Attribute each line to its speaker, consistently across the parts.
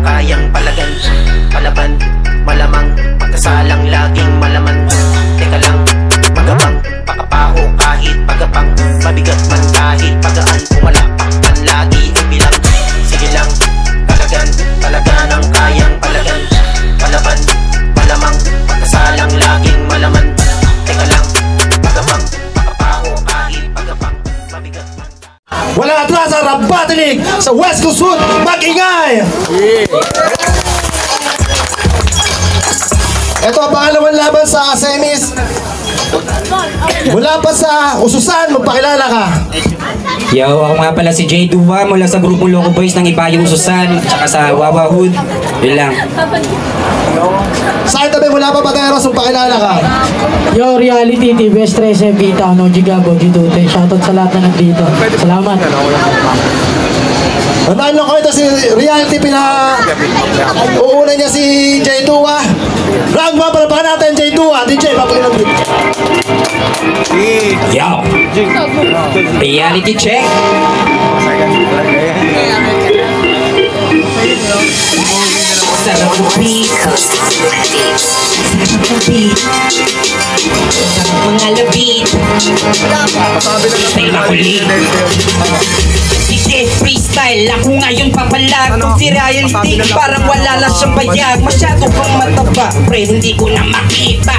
Speaker 1: kayang palagan, palaban, malamang, pagkasalang laging malaman. Teka lang, magabang, pakapaho kahit pagapang, mabigat man kahit pagaan, pumalakpakan lagi ibilang. Sige lang, palagan, palagan ang kayang palagan, palaban, malamang, pagkasalang laging malaman. Teka lang, magabang, pakapaho kahit pagapang, mabigat man.
Speaker 2: Walang atrasan, rabatinig sa West Coast Hood, mag-ingay! Ito ang pangalawang laban sa semis. Mula pa sa Ususan, magpakilala ka.
Speaker 3: Yo, ako nga pala si Jay Dua mula sa grupo Loco Boys ng Ibayong Ususan, tsaka sa Wawa Hood. Yun lang.
Speaker 2: Saan tabi mula pa Pateros, magpakilala ka.
Speaker 4: Yo, Reality TV, Stress, Vita, Gigabo, Gidute. Shoutout sa lahat na nandito. Salamat.
Speaker 2: Ano ko ito si Reality, uuna niya si Jay Dua. Round 1, palapakan natin Jay Dua. DJ, papagin ang beat.
Speaker 3: Yo! Reality check! Sarap ng beat. Sarap ng beat. Sarap mga labit. Style makulit. Sige, freestyle. Ako ngayon papalag. Kung si Reality, parang wala lang siyang bayag. Masyado kang mataba, pre, hindi ko na makita.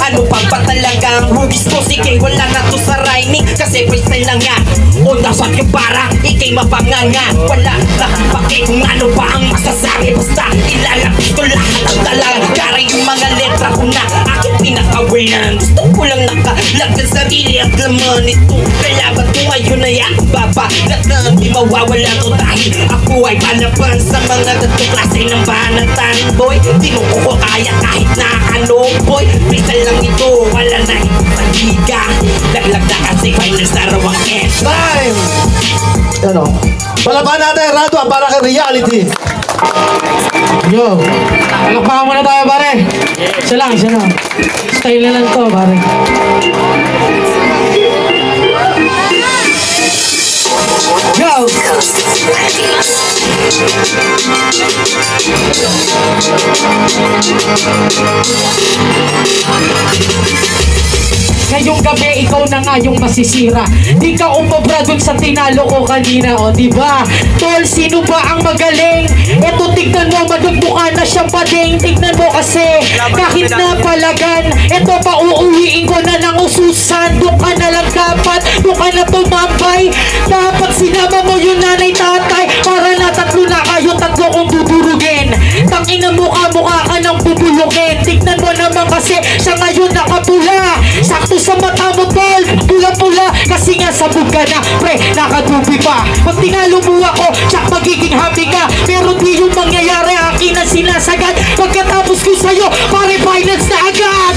Speaker 3: Ano pa ba talaga ang hubis ko? Sige, wala na to sa rhyming, kasi freestyle na nga. O dapat yung para, ikay mapanganga. Wala na pake kung ano pa ang masasabi. Basta ilalapit ko lahat ang talagang gara. Yung mga letra ko na aking pinakawinan. Gusto ko lang nakalag sa sarili at laman ito. Kaya ba't ko ngayon ay akong babalat na di mawawala to dahil ako ay palaban sa mga datong klase ng banatan. Boy, di mo ko kaya kahit na ano. Boy, freestyle lang ito, wala na ito sa liga. Laglag na kasi finals na raw ang end.
Speaker 2: Time! Ano? Palapakan natin, round 1 para kay Reality.
Speaker 4: Yo, palakpakan muna tayo, pare. Isa lang. Style na lang to, pare.
Speaker 2: Go!
Speaker 4: Ngayong gabi, ikaw na nga yung masisira. Di ka umobra dun sa tinalo ko kanina, o diba? Tol, sino ba ang magaling? Eto, tignan mo, madugdukan na siya pading. Tignan mo kasi, kahit na palagan, eto pa uuwiin ko na ng Ususan. Doon ka na lang dapat, doon ka na tumambay. Dapat sinama mo yung nanay tatay, para na tatlo na kayo, tatlo kong dudurugin. Tangina mukha ka ng bubulukin. Tignan mo naman kasi, siya ngayon nakapula. Sakto sa mata mo, tol, pula-pula. Kasi nga sabog ka na, pre, nakadubi pa. Pag tinalo mo ako, tsak magiging happy ka. Pero di yung mangyayari, akin na sinasagad. Pagkatapos ko sa'yo, pare finance na agad.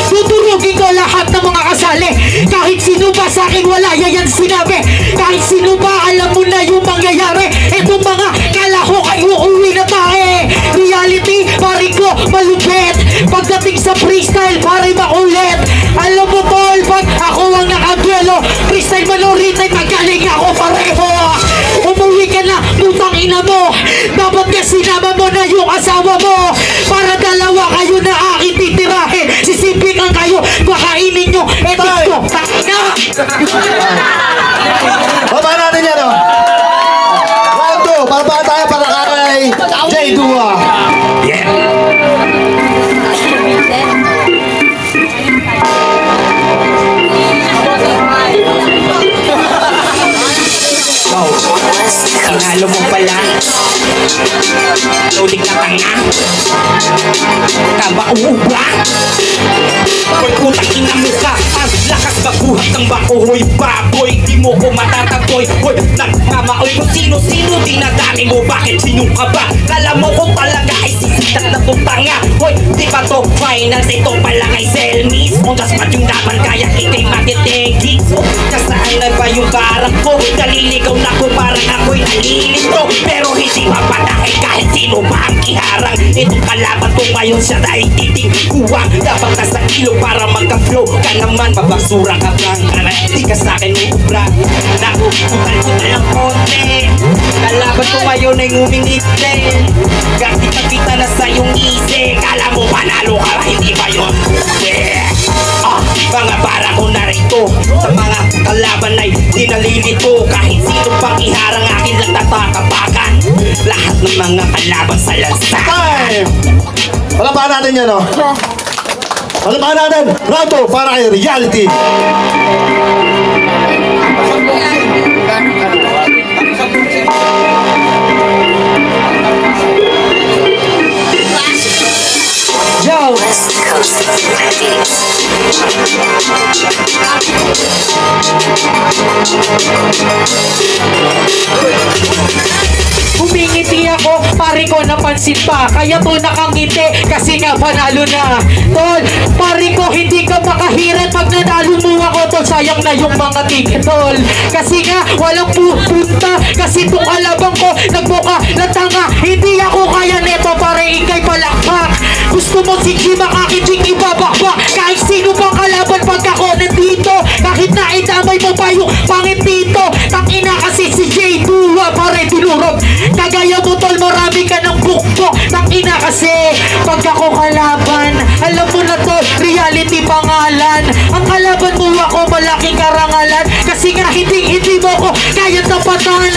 Speaker 4: Tuturugin ko lahat ng mga kasali. Kahit sino ba sa'kin wala yan sinabi. Kahit sino ba alam mo na yung mangyayari. Etong mga kalaho ay uuwi na tayo. Reality, pare ko, malupit. Pagdating sa freestyle, pare makulit. Alam mo tol, pag ako ang nakaduelo, freestyle manoritin, magaling ako pareho. Umuwi ka na, putang ina mo. Dapat ka sinama mo na yung asawa mo, para dalawa kayo na aking titirahin. Sisipikan kayo, makainin nyo. Eto ko, tangina.
Speaker 2: Baba natin yan, o. Round 2, palapakan tayo para kay Jay Dua.
Speaker 3: Tinalo mo pala. Loading na tanga. Kaba umubra. Boy, utang ina mo ka. Ang lakas baguhat ng bakoy. Baboy, di mo ko matatatoy. Boy, nagmamaoy kung sino-sino. Dinadami mo, bakit sino ka ba? Kala mo ko talaga ay sisitat na tong tanga. Boy, di ba to finals? Ito pala kay Selmis. Ondas pa yung laban, kaya ikay magtitegis. Kasaan na ba yung barang ko? Naliligaw na ko, parang ako'y nalilito. Pero hindi mapatake kahit sino ba ang iharang. Itong kalaban ko ngayon siya dahil titing kuwang. Dapat nasa ilog para magka-flow ka naman, babasura ka lang. Di ka sa'kin uubra. Nakukutal-kutal ang konti. Lalaban ko ngayon ay ngumingiti. Kasi pagkita na sa iyong isip, kala mo panalo ka, hindi ba yun? Mga para ko narito sa mga kalaban ay di nalilito. Kahit sino pang iharang akin lang tatakapakan. Lahat ng mga kalaban sa lansangan.
Speaker 2: Palapakan natin yan, no? Palapakan natin. Round 2 para kay Reality.
Speaker 4: Yo! Humingiti ako, pare ko napansin pa. Kaya to nakangiti, kasi nga panalo na. Tol, pare ko hindi ka makahiran pag nanalo mo ako. Tol, sayang na yung mga ticket, tol. Kasi nga walang pupunta. Kasi tong alabang ko nagbuka na tanga. Hindi ako kaya neto, pare ikay palakpak. Gusto mo si Jim makakiting ibabakbak. Kahit sino bang kalaban pag ako nandito. Kahit na idamay mo pa yung pangit dito. Tangina kasi si J2 pare tinurog. Kagaya mo tol, marami ka ng bukbok. Tangina kasi pag ako kalaban, alam mo na tol, Reality pangalan. Ang kalaban mo ako malaking karangalan. Kasi nga hindi mo ko kaya tapatan.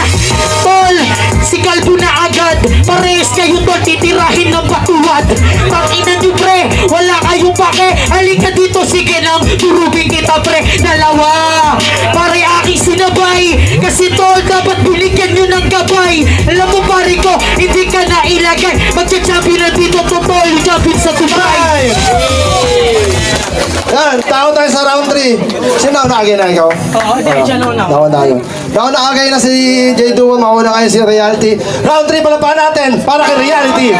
Speaker 4: Tol, si Kalbo na agad. Parehas kayo tol, titirahin ng batuwad. Tangina nyo pre, wala kayong pake. Halika dito, sige nang turubin kita pre. Dalawa, pare aking sinabay. Kasi tol, dapat binigyan nyo ng gabay. Alam mo pare ko, hindi ka na ilagay. Magcha-champion na dito, totoo yung champion sa Dubai.
Speaker 2: Yan, tao tayo sa round 3. Sino na nakagay na ikaw?
Speaker 3: Oo, dyan na.
Speaker 2: Nakagay na si J2, mauna kayo si Reality. Round 3 pala pa natin para kay Reality.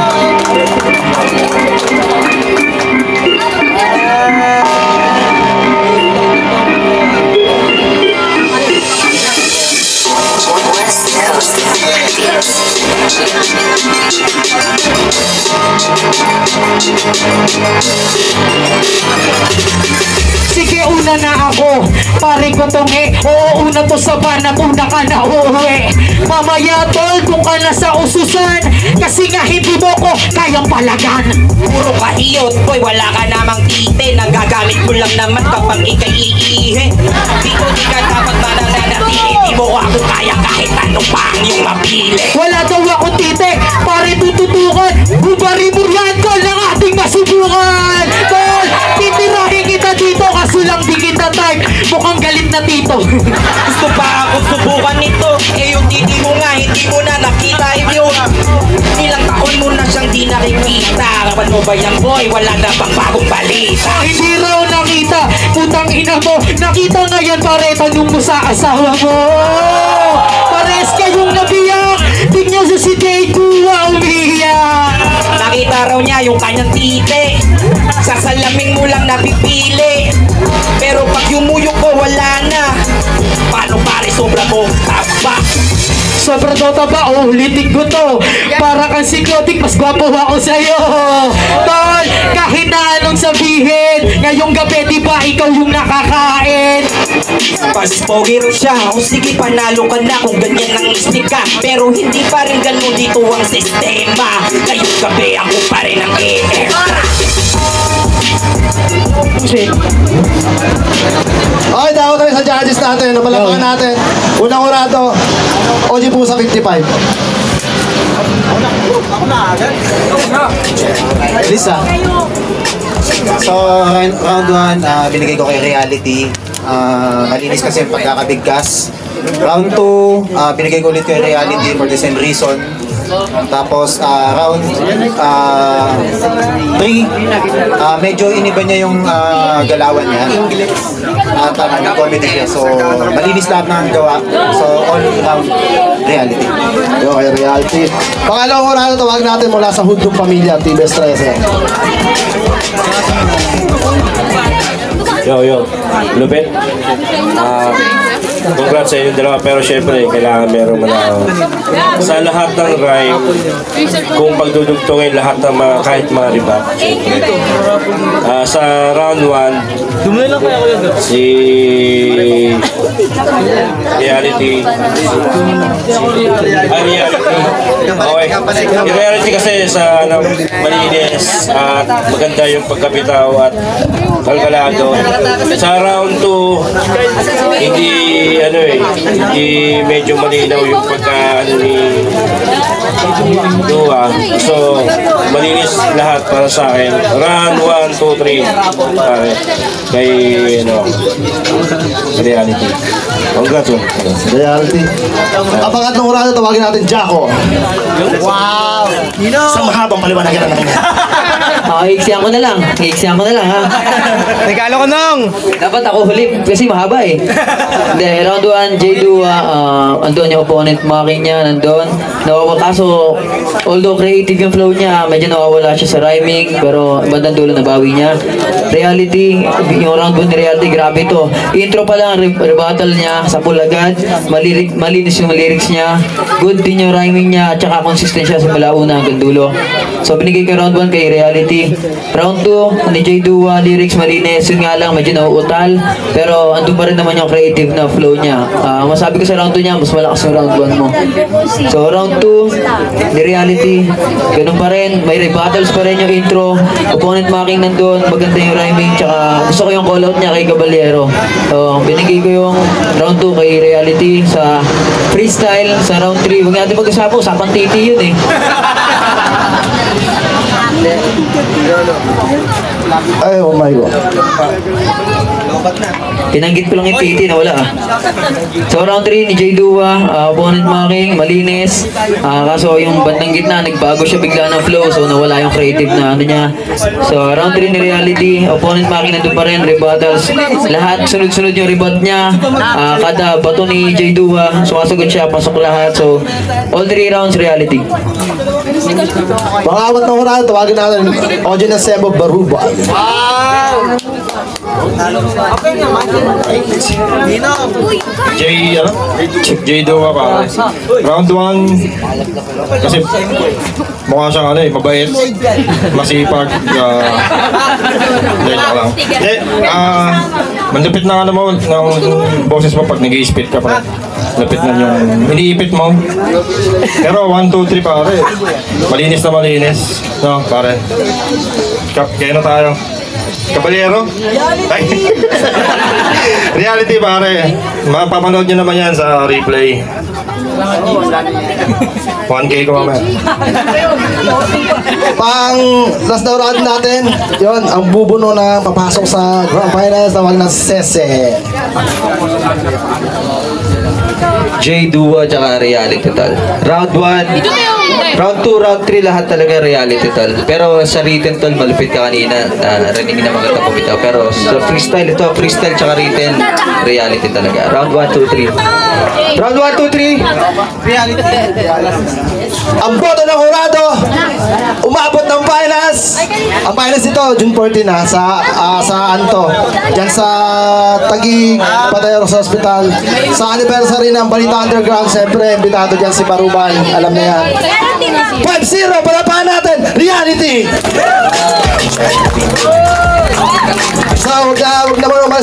Speaker 4: Sige, una na ako. Pare ko tong oo, una to sa banat, una ka na uuwi. Mamaya tol, kung ka na sa ususan. Kasi nga hindi mo ko kayang palagan.
Speaker 3: Puro kahiyot, boy, wala ka namang tite. Nagagamit mo lang naman kapag ikay iihi. Di ka dapat mananatili. Di mo ako kaya kahit ano pa ang iyong mapili.
Speaker 4: Wala daw ako tite, pare tututukan. Bubari mo yan tol ng ating masubukan. Tol, titirahin kita dito kaso lang di kita type. Mukhang galit na tito.
Speaker 3: Gusto pa ako subukan nito. Eh yung titi mo nga, hindi mo na nakita yun. Ilang taon mo na siyang di nakikita. Kapan mo ba yan boy, wala na bang bagong balita?
Speaker 4: Hindi raw nakita, putang ina mo. Nakita nga yan pare, tanong mo sa asawa mo. Pares kayong nabiyak. Tingnan sa si J2 umiyak.
Speaker 3: Nakita raw niya yung kanyang titi. Sa salamin mo lang napipili. Pero pag yumuyok ko wala na. Paano pare sobra mo taba?
Speaker 4: Sobra daw taba, oh, litig ko to. Para kang siklotik, mas gwapo ako sa'yo. Tol, kahit na anong sabihin, ngayong gabi di ba ikaw yung nakakain?
Speaker 3: Mas pogi rin siya, o sige panalo ka na kung ganyan ang istig ka. Pero hindi pa rin ganun dito ang sistema. Ngayong gabi ako pa rin ang extra.
Speaker 2: Okay, tao tayo sa judges natin. Napalapakan natin. Unang orado, OG Pusa 55.
Speaker 5: Lisa. So, round 1, binigay ko kay Reality. Malinis kasi yung pagkakabigkas. Round 2, binigay ko ulit kay Reality for the same reason. Tapos, round 3, medyo iniba niya yung galawan niya. At nag-comedy siya. So, malinis lahat ng gawa. So, all round Reality.
Speaker 2: Okay, Reality. Pangalawang orado, tawag natin mula sa Hudong Pamilya, TBS 13.
Speaker 6: Yo, lupit. congrats sa inyong dalawa. Pero syempre, kailangan meron manalo. Sa lahat ng rhyme, kung pagdudugtungin lahat ng mga, kahit mga riba, syempre. Sa round 1, si Reality. Reality. Okay. Yung Reality kasi sa malinis at maganda yung pagkapitaw at kalkalado. Sa round 2, hindi medyo malinaw yung pagka ni Dua. So, malinis lahat para sa akin. Round 1, 2, 3. Kay Reality. Congrats.
Speaker 2: Reality. Ang pangatlong round, tawagin natin Jaco. Wow! Sa mahabang paliwanagan na namin.
Speaker 4: Iiksiyan ko na lang ha.
Speaker 7: Regalo ko nung!
Speaker 4: Dapat ako huli kasi mahaba eh. Hindi, round 1, J2, andun yung opponent marking niya, nandun. Kaso, although creative yung flow niya, medyo nawawala siya sa rhyming, pero bandang dulo nabawi niya. Reality, yung round 1 ni Reality, grabe to. Intro pa lang, rebuttal niya, sa agad, malinis yung lyrics niya, good din yung rhyming niya, at saka consistent siya simula una hanggang dulo. So, binigay ko round 1 kay Reality. Round 2, ni J2, lyrics malinis, yun nga lang, medyo nauutal, pero andun pa rin naman yung creative na flow niya. Masabi ko sa round 2 niya, mas malakas yung round 1 mo. So, round 2, ni Reality, ganun pa rin, may rebuttals pa rin yung intro, opponent marking nandun, maganda yung rhyming, tsaka gusto ko yung call out niya kay Caballero. So, binigay ko yung round 2 kay Reality sa freestyle. Sa round 3, huwag natin pag-usapan, usapang titi yun eh.
Speaker 2: Ay, oh my God.
Speaker 4: Pinanggit ko lang yung titi na wala ah. So round 3 ni J2, opponent marking, malinis. Kaso yung bandang gitna, nagbago siya bigla ng flow, so nawala yung creative na ano niya. So round 3 ni Reality, opponent marking nandun pa rin, rebuttals. Lahat sunod-sunod yung rebut niya. Kada bato ni J2, sumasagot siya, pasok lahat. So all 3 rounds Reality.
Speaker 2: Pang-apat na round, tawagin natin Ojen na Sebo Baruba.
Speaker 6: J2 pa. Round 1, kasi mukha siyang mabait, masipag. Mandupit na mo ng boses mo pag nag-i-spit ka pa. Lapit na yung iniipit mo. Pero 1, 2, 3 pare. Malinis na malinis. No, pare. Kaya na tayo. Caballero? Ay. Reality pare. Mapapanood nyo naman yan sa replay. 1K ko mamaya.
Speaker 2: Pang last na round natin, yon ang bubuno na papasok sa Grand Finals, tawag na Sese.
Speaker 8: J2 tsaka Reality Tal. Round 1, round 2, round 3 lahat talaga Reality Tal. Pero sa written Tal, malupit ka kanina. Rinig na maganda po bitaw. Pero sa freestyle ito, freestyle tsaka written, Reality talaga. Round 1, 2, 3. Round 1, 2, 3. Reality.
Speaker 2: Ang boto ng Jurado, umabot ng finals. Ang finals ito, June 14 na, sa Anto. Diyan sa Taguig, Patayo sa Hospital. Sa anniversary ng Balita Underground, siyempre, imbitado dyan si Baruban. Alam niya yan. 5-0, palapahan natin, Reality! So, huwag na mo naman